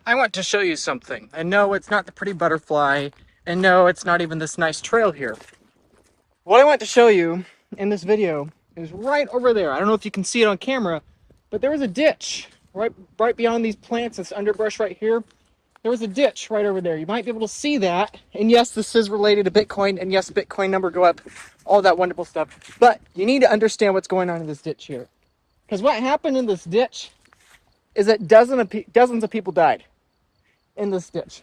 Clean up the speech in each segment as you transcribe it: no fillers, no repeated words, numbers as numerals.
I want to show you something. And no, it's not the pretty butterfly. And no, it's not even this nice trail here. What I want to show you in this video is right over there. I don't know if you can see it on camera, but there was a ditch right beyond these plants, this underbrush right here. There was a ditch right over there. You might be able to see that. And yes, this is related to Bitcoin. And yes, Bitcoin number go up, all that wonderful stuff. But you need to understand what's going on in this ditch here. Because what happened in this ditch is that dozens of people died in this ditch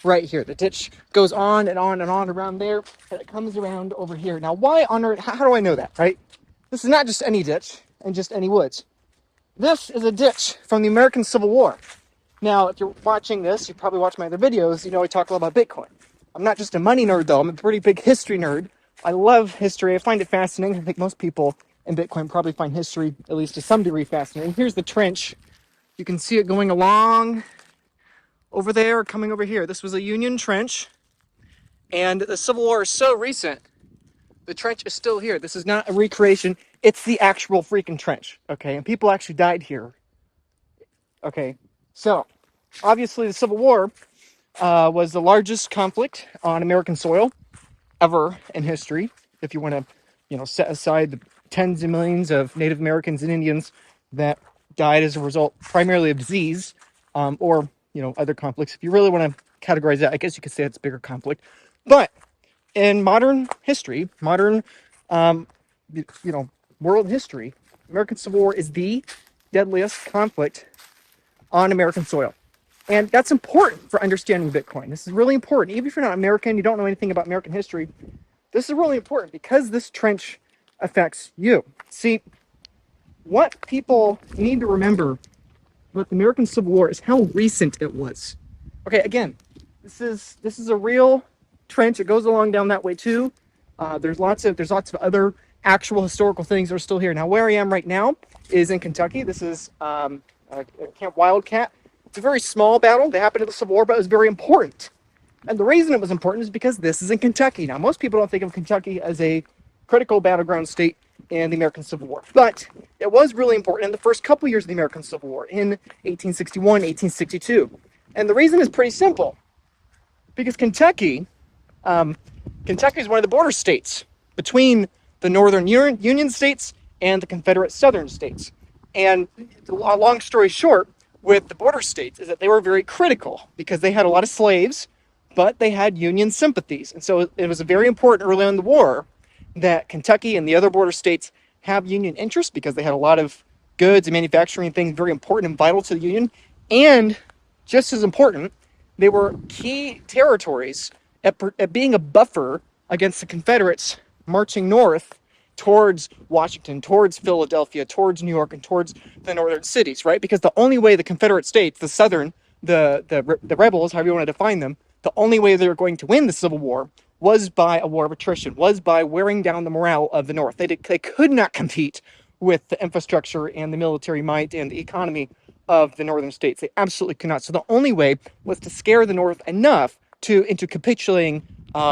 right here. The ditch goes on and on and on around there, and it comes around over here. Now, why on earth? How do I know that, right? This is not just any ditch and just any woods. This is a ditch from the American Civil War. Now, if you're watching this, you probably watch my other videos, you know I talk a lot about Bitcoin. I'm not just a money nerd, though. I'm a pretty big history nerd. I love history. I find it fascinating. I think most people in Bitcoin probably find history, at least to some degree, fascinating. Here's the trench. You can see it going along over there, coming over here. This was a Union trench, and the Civil War is so recent, the trench is still here. This is not a recreation. It's the actual freaking trench, okay? And people actually died here, okay? So, obviously, the Civil War was the largest conflict on American soil ever in history. If you want to, set aside the tens of millions of Native Americans and Indians that died as a result primarily of disease, or other conflicts. If you really want to categorize that, I guess you could say it's a bigger conflict. But in modern history, um, world history, American Civil War is the deadliest conflict on American soil. And that's important for understanding Bitcoin. This is really important. Even if you're not American, you don't know anything about American history, this is really important because this trench affects you. See, what people need to remember about the American Civil War is how recent it was. Okay, again, this is a real trench. It goes along down that way too. There's lots of other actual historical things that are still here. Now, where I am right now is in Kentucky. This is Camp Wildcat. It's a very small battle that happened in the Civil War, but it was very important. And the reason it was important is because this is in Kentucky. Now, most people don't think of Kentucky as a critical battleground state in the American Civil War, but it was really important in the first couple years of the American Civil War in 1861, 1862. And the reason is pretty simple, because Kentucky is one of the border states between the Northern Union states and the Confederate Southern states. And a long story short, with the border states is that they were very critical because they had a lot of slaves, but they had Union sympathies. And so it was very important early in the war that Kentucky and the other border states have Union interests because they had a lot of goods and manufacturing things very important and vital to the Union. And just as important, they were key territories at being a buffer against the Confederates marching north towards Washington, towards Philadelphia, towards New York, and towards the northern cities, right? Because the only way the Confederate states, the Southern, the rebels, however you want to define them, the only way they were going to win the Civil War was by a war of attrition, was by wearing down the morale of the North. They could not compete with the infrastructure and the military might and the economy of the northern states. They absolutely could not. So the only way was to scare the North enough into capitulating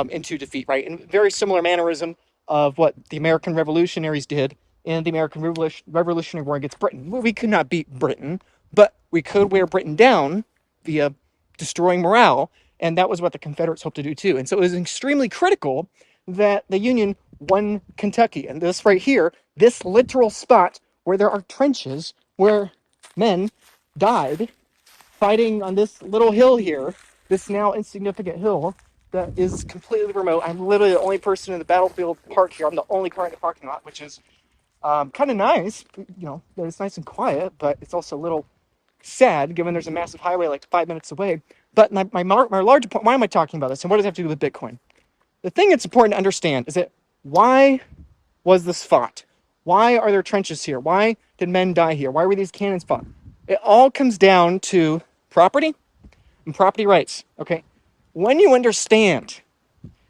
into defeat, right? In very similar mannerism of what the American revolutionaries did in the American Revolutionary War against Britain. We could not beat Britain, but we could wear Britain down via destroying morale, and that was what the Confederates hoped to do too. And so it was extremely critical that the Union won Kentucky. And this right here, this literal spot where there are trenches where men died fighting on this little hill here, this now insignificant hill that is completely remote. I'm literally the only person in the battlefield park here. I'm the only car in the parking lot, which is kind of nice. It's nice and quiet, but it's also a little sad given there's a massive highway like 5 minutes away. But my larger point, why am I talking about this, and what does it have to do with Bitcoin? The thing that's important to understand is that why was this fought? Why are there trenches here? Why did men die here? Why were these cannons fought? It all comes down to property and property rights, okay? When you understand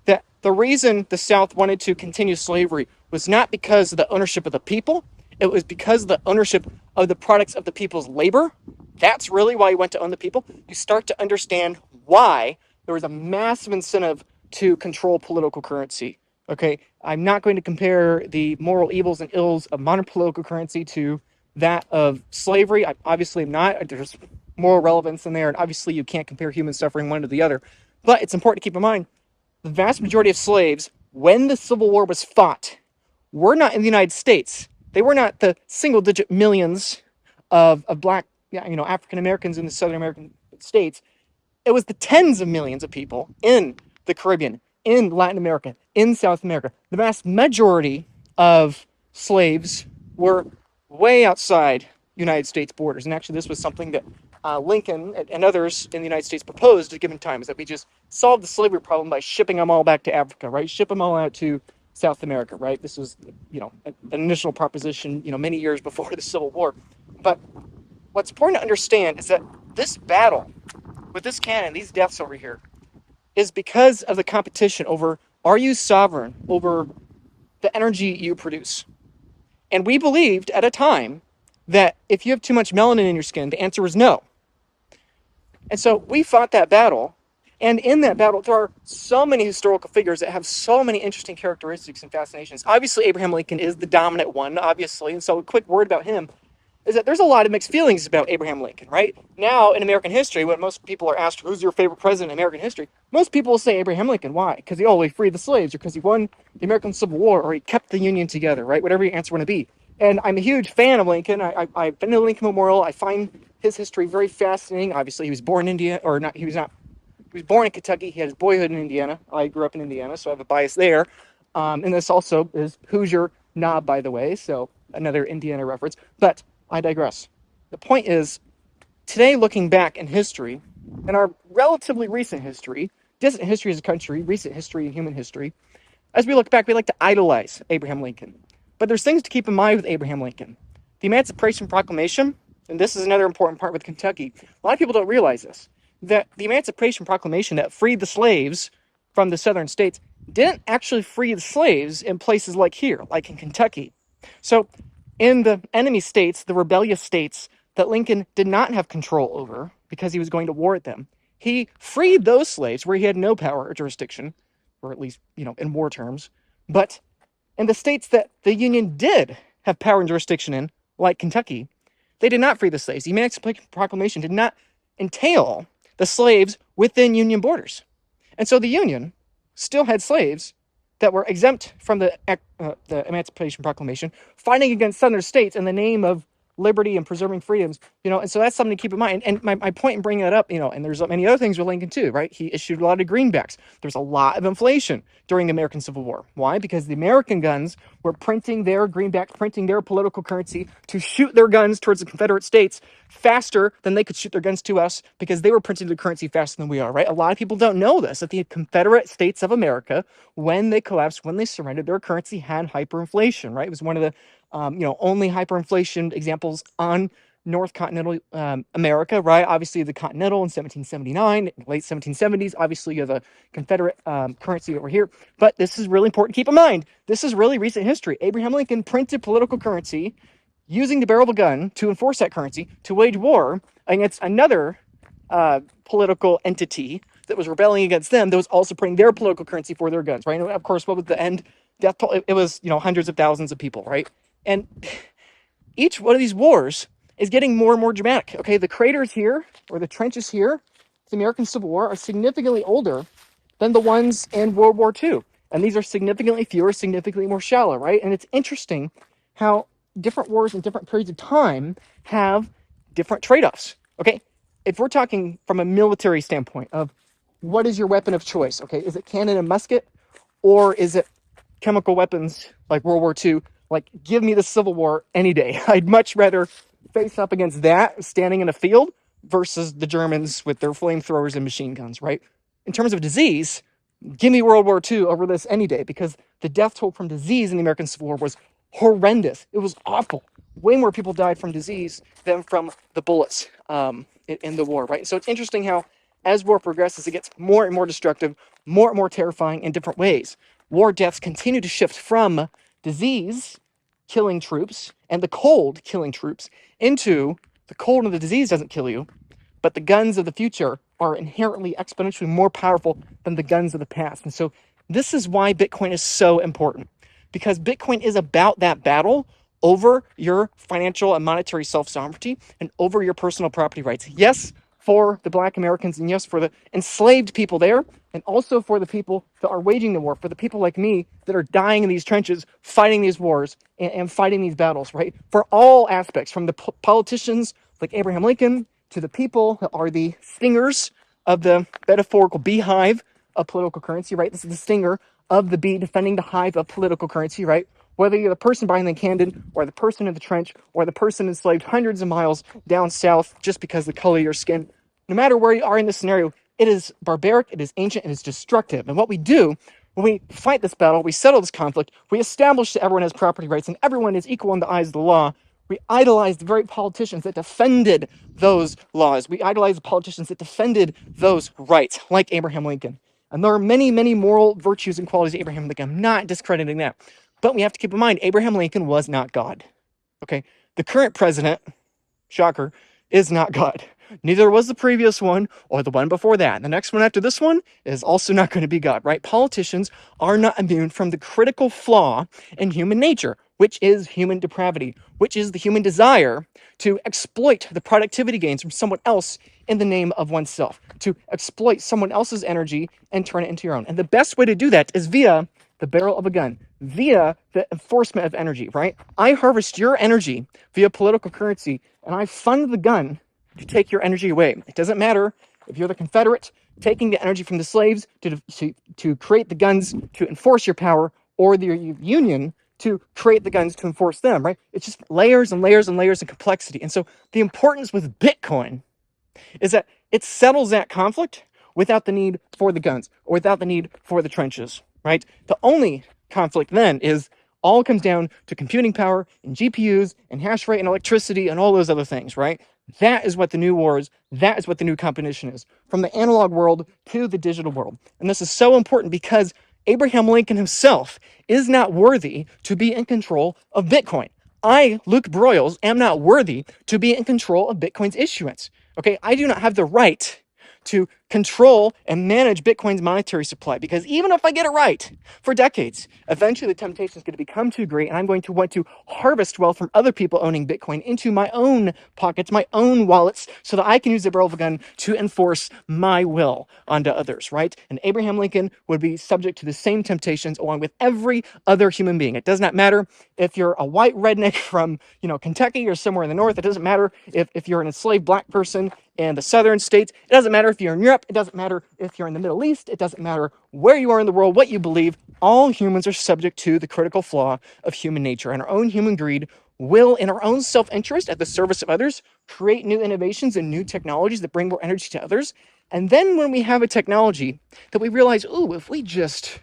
that the reason the South wanted to continue slavery was not because of the ownership of the people, it was because of the ownership of the products of the people's labor. That's really why you went to own the people. You start to understand why there was a massive incentive to control political currency. Okay, I'm not going to compare the moral evils and ills of modern political currency to that of slavery. I obviously am not. There's moral relevance in there, and obviously you can't compare human suffering one to the other. But it's important to keep in mind the vast majority of slaves, when the Civil War was fought, were not in the United States. They were not the single-digit millions of black, African Americans in the Southern American states. It was the tens of millions of people in the Caribbean, in Latin America, in South America. The vast majority of slaves were way outside United States borders. And actually, this was something that Lincoln and others in the United States proposed at a given time, is that we just solve the slavery problem by shipping them all back to Africa, right? Ship them all out to South America, right? This was, an initial proposition, many years before the Civil War. But what's important to understand is that this battle with this cannon, these deaths over here, is because of the competition over, are you sovereign over the energy you produce? And we believed at a time that if you have too much melanin in your skin, the answer was no. And so we fought that battle. And in that battle, there are so many historical figures that have so many interesting characteristics and fascinations. Obviously, Abraham Lincoln is the dominant one, obviously. And so a quick word about him is that there's a lot of mixed feelings about Abraham Lincoln, right? Now, in American history, when most people are asked, who's your favorite president in American history? Most people will say Abraham Lincoln. Why? Because he freed the slaves, or because he won the American Civil War, or he kept the Union together, right? Whatever your answer want to be. And I'm a huge fan of Lincoln. I've been to the Lincoln Memorial. I find his history very fascinating. Obviously, he was born in India, or not, he was born in Kentucky. He had his boyhood in Indiana. I grew up in Indiana, so I have a bias there. And this also is Hoosier Knob, by the way, so another Indiana reference. But I digress. The point is, today looking back in history, in our relatively recent history, distant history as a country, recent history in human history, as we look back, we like to idolize Abraham Lincoln. But there's things to keep in mind with Abraham Lincoln. The Emancipation Proclamation, and this is another important part with Kentucky, a lot of people don't realize this, that the Emancipation Proclamation that freed the slaves from the southern states didn't actually free the slaves in places like here, like in Kentucky. So in the enemy states, the rebellious states that Lincoln did not have control over because he was going to war with them, he freed those slaves where he had no power or jurisdiction, or at least, in war terms. But in the states that the Union did have power and jurisdiction in, like Kentucky, they did not free the slaves. The Emancipation Proclamation did not entail the slaves within Union borders. And so the Union still had slaves that were exempt from the Emancipation Proclamation, fighting against southern states in the name of liberty and preserving freedoms, and so that's something to keep in mind. And my point in bringing that up, and there's many other things with Lincoln too, right? He issued a lot of greenbacks. There's a lot of inflation during the American Civil War. Why? Because the American guns were printing their greenbacks, printing their political currency to shoot their guns towards the Confederate States faster than they could shoot their guns to us, because they were printing the currency faster than we are, right? A lot of people don't know this, that the Confederate States of America, when they collapsed, when they surrendered, their currency had hyperinflation, right? It was one of the only hyperinflation examples on North Continental America, right? Obviously, the Continental in 1779, late 1770s. Obviously, you have a Confederate currency over here. But this is really important to keep in mind. This is really recent history. Abraham Lincoln printed political currency using the barrel of a gun to enforce that currency, to wage war against another political entity that was rebelling against them, that was also printing their political currency for their guns, right? And of course, what was the end death toll? It was, hundreds of thousands of people, right? And each one of these wars is getting more and more dramatic. Okay, the craters here, or the trenches here, the American Civil War, are significantly older than the ones in World War II. And these are significantly fewer, significantly more shallow, right? And it's interesting how different wars in different periods of time have different trade-offs. Okay, if we're talking from a military standpoint of what is your weapon of choice, okay, is it cannon and musket, or is it chemical weapons like World War II? Like, give me the Civil War any day. I'd much rather face up against that standing in a field versus the Germans with their flamethrowers and machine guns, right? In terms of disease, give me World War II over this any day, because the death toll from disease in the American Civil War was horrendous. It was awful. Way more people died from disease than from the bullets in the war, right? So it's interesting how, as war progresses, it gets more and more destructive, more and more terrifying in different ways. War deaths continue to shift from disease killing troops and the cold killing troops into the cold and the disease doesn't kill you, but the guns of the future are inherently exponentially more powerful than the guns of the past. And so this is why Bitcoin is so important, because Bitcoin is about that battle over your financial and monetary self-sovereignty and over your personal property rights. Yes, for the Black Americans, and yes, for the enslaved people there, and also for the people that are waging the war, for the people like me that are dying in these trenches, fighting these wars and fighting these battles, right? For all aspects, from the politicians like Abraham Lincoln to the people that are the stingers of the metaphorical beehive of political currency, right? This is the stinger of the bee defending the hive of political currency, right? Whether you're the person behind the cannon or the person in the trench or the person enslaved hundreds of miles down south just because of the color of your skin, no matter where you are in this scenario, it is barbaric, it is ancient, it is destructive. And what we do when we fight this battle, we settle this conflict, we establish that everyone has property rights and everyone is equal in the eyes of the law. We idolize the very politicians that defended those laws. We idolize the politicians that defended those rights, like Abraham Lincoln. And there are many, many moral virtues and qualities of Abraham Lincoln. I'm not discrediting that. But we have to keep in mind, Abraham Lincoln was not God. Okay? The current president, shocker, is not God. Neither was the previous one or the one before that. The next one after this one is also not going to be God, right? Politicians are not immune from the critical flaw in human nature, which is human depravity, which is the human desire to exploit the productivity gains from someone else in the name of oneself, to exploit someone else's energy and turn it into your own. And the best way to do that is via the barrel of a gun, via the enforcement of energy, right? I harvest your energy via political currency, and I fund the gun to take your energy away. It doesn't matter if you're the Confederate taking the energy from the slaves to create the guns to enforce your power, or the Union to create the guns to enforce them, right? It's just layers and layers and layers of complexity. And so the importance with Bitcoin is that it settles that conflict without the need for the guns or without the need for the trenches, right? The only conflict then is all comes down to computing power and GPUs and hash rate and electricity and all those other things, right? That is what the new war is. That is what the new competition is, from the analog world to the digital world. And this is so important because Abraham Lincoln himself is not worthy to be in control of Bitcoin. I, Luke Broyles, am not worthy to be in control of Bitcoin's issuance. Okay, I do not have the right to control and manage Bitcoin's monetary supply, because even if I get it right for decades, eventually the temptation is going to become too great and I'm going to want to harvest wealth from other people owning Bitcoin into my own pockets, my own wallets, so that I can use the barrel of a gun to enforce my will onto others, right? And Abraham Lincoln would be subject to the same temptations along with every other human being. It does not matter if you're a white redneck from, Kentucky or somewhere in the north. It doesn't matter if you're an enslaved black person in the southern states. It doesn't matter if you're in Europe. It doesn't matter if you're in the Middle East. It doesn't matter where you are in the world, what you believe. All humans are subject to the critical flaw of human nature, and our own human greed will, in our own self-interest at the service of others, create new innovations and new technologies that bring more energy to others. And then when we have a technology that we realize, ooh, if we just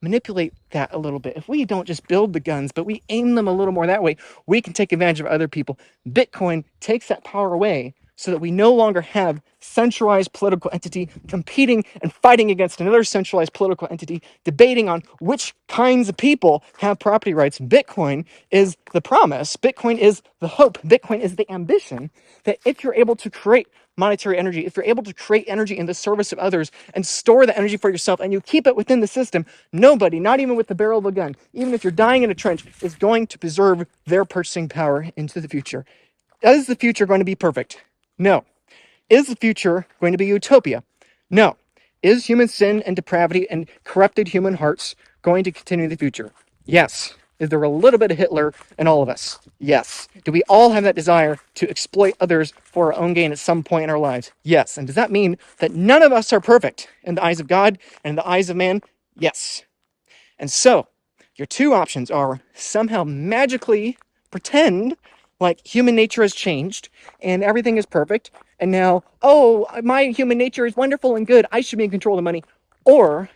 manipulate that a little bit, if we don't just build the guns, but we aim them a little more that way, we can take advantage of other people. Bitcoin takes that power away so that we no longer have centralized political entity competing and fighting against another centralized political entity, debating on which kinds of people have property rights. Bitcoin is the promise. Bitcoin is the hope. Bitcoin is the ambition that if you're able to create monetary energy, if you're able to create energy in the service of others and store the energy for yourself and you keep it within the system, nobody, not even with the barrel of a gun, even if you're dying in a trench, is going to preserve their purchasing power into the future. Is the future going to be perfect? No. Is the future going to be utopia? No. Is human sin and depravity and corrupted human hearts going to continue in the future? Yes. Is there a little bit of Hitler in all of us? Yes. Do we all have that desire to exploit others for our own gain at some point in our lives? Yes. And does that mean that none of us are perfect in the eyes of God and in the eyes of man? Yes. And so, your two options are somehow magically pretend like human nature has changed and everything is perfect, and now, oh, my human nature is wonderful and good, I should be in control of the money. Or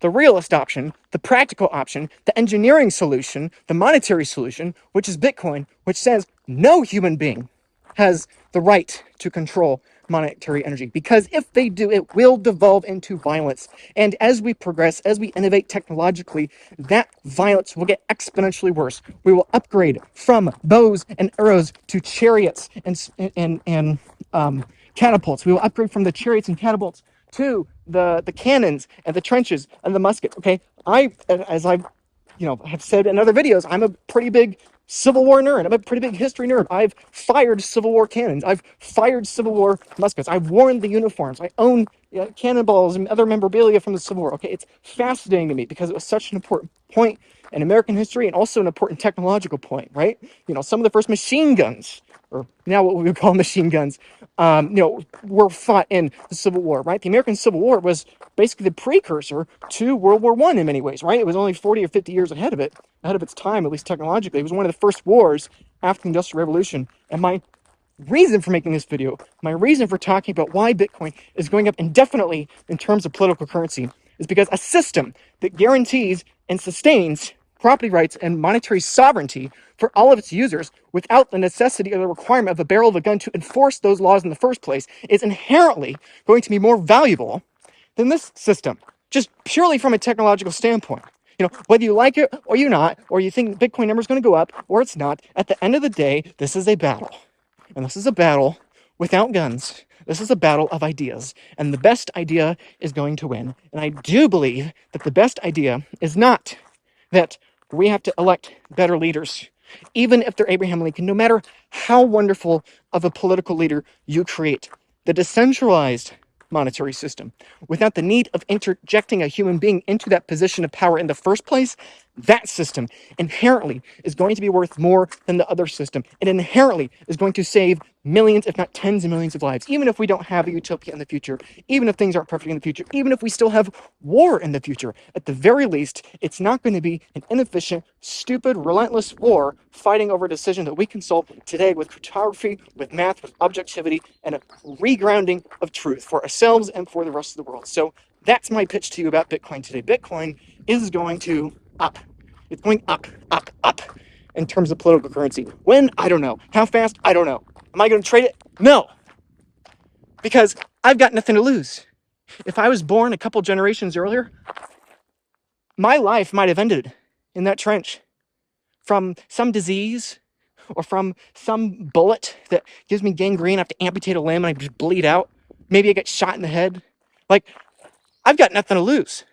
the realist option, the practical option, the engineering solution, the monetary solution, which is Bitcoin, which says no human being has the right to control monetary energy, because if they do, it will devolve into violence. And as we progress, as we innovate technologically, that violence will get exponentially worse. We will upgrade from bows and arrows to chariots and catapults. We will upgrade from the chariots and catapults to the cannons and the trenches and the muskets. Okay, as I've have said in other videos, I'm a pretty big Civil War nerd. I'm a pretty big history nerd. I've fired Civil War cannons. I've fired Civil War muskets. I've worn the uniforms. I own cannonballs and other memorabilia from the Civil War. Okay, it's fascinating to me because it was such an important point in American history and also an important technological point, right? Some of the first machine guns, or now what we would call machine guns, were fought in the Civil War, right? The American Civil War was basically the precursor to World War I in many ways, right? It was only 40 or 50 years ahead of its time, at least technologically. It was one of the first wars after the Industrial Revolution. And my reason for making this video, my reason for talking about why Bitcoin is going up indefinitely in terms of political currency, is because a system that guarantees and sustains property rights and monetary sovereignty for all of its users without the necessity or the requirement of a barrel of a gun to enforce those laws in the first place is inherently going to be more valuable than this system, just purely from a technological standpoint. Whether you like it or you're not, or you think Bitcoin number is going to go up or it's not, at the end of the day, this is a battle. And this is a battle without guns. This is a battle of ideas. And the best idea is going to win. And I do believe that the best idea is not that we have to elect better leaders, even if they're Abraham Lincoln, no matter how wonderful of a political leader you create. The decentralized monetary system, without the need of interjecting a human being into that position of power in the first place, that system inherently is going to be worth more than the other system. It inherently is going to save millions, if not tens of millions of lives, even if we don't have a utopia in the future, even if things aren't perfect in the future, even if we still have war in the future. At the very least, it's not going to be an inefficient, stupid, relentless war fighting over a decision that we can solve today with cryptography, with math, with objectivity, and a regrounding of truth for ourselves and for the rest of the world. So that's my pitch to you about Bitcoin today. Bitcoin is going to up. It's going up, up, up in terms of political currency. When? I don't know. How fast? I don't know. Am I going to trade it? No. Because I've got nothing to lose. If I was born a couple generations earlier, my life might have ended in that trench from some disease or from some bullet that gives me gangrene. I have to amputate a limb and I just bleed out. Maybe I get shot in the head. Like, I've got nothing to lose.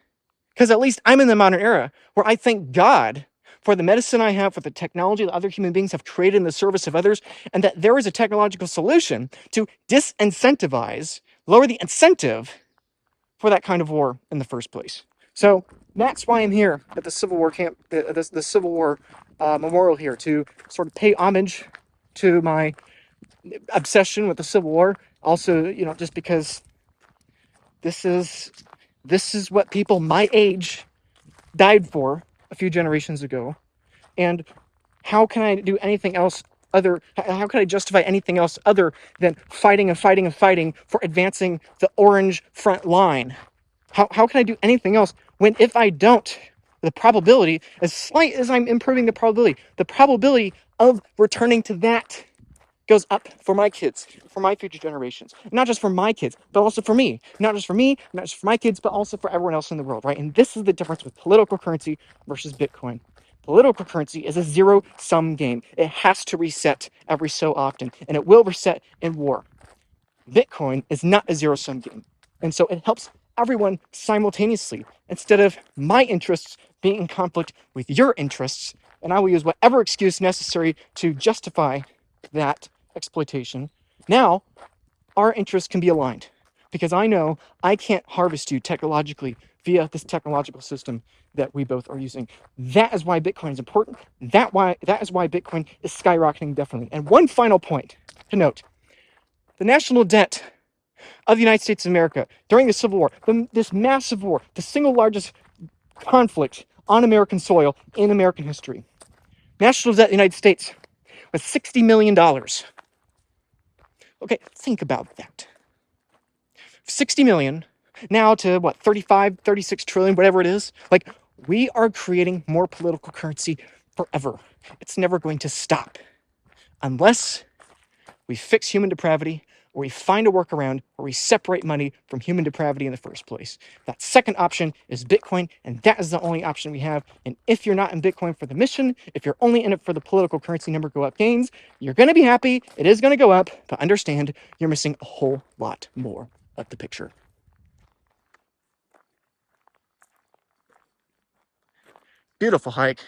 Because at least I'm in the modern era where I thank God for the medicine I have, for the technology that other human beings have created in the service of others, and that there is a technological solution to disincentivize, lower the incentive for that kind of war in the first place. So that's why I'm here at the Civil War camp, the Civil War memorial here, to sort of pay homage to my obsession with the Civil War. Also, just because this is what people my age died for a few generations ago. And how can I do anything else how can I justify anything else other than fighting and fighting and fighting for advancing the orange front line? How can I do anything else when, if I don't, the probability, as slight as I'm improving the probability of returning to that goes up for my kids, for my future generations. Not just for my kids, but also for me. Not just for me, not just for my kids, but also for everyone else in the world, right? And this is the difference with political currency versus Bitcoin. Political currency is a zero-sum game. It has to reset every so often, and it will reset in war. Bitcoin is not a zero-sum game. And so it helps everyone simultaneously, instead of my interests being in conflict with your interests, and I will use whatever excuse necessary to justify that exploitation. Now, our interests can be aligned, because I know I can't harvest you technologically via this technological system that we both are using. That is why Bitcoin is important. That is why Bitcoin is skyrocketing definitely. And one final point to note: the national debt of the United States of America during the Civil War, this massive war, the single largest conflict on American soil in American history. National debt of the United States was $60 million. Okay, think about that. 60 million now to what, 35, 36 trillion, whatever it is. Like, we are creating more political currency forever. It's never going to stop unless we fix human depravity, or we find a workaround where we separate money from human depravity in the first place. That second option is Bitcoin, and that is the only option we have. And if you're not in Bitcoin for the mission, if you're only in it for the political currency number go up gains, you're going to be happy. It is going to go up, but understand you're missing a whole lot more of the picture. Beautiful hike.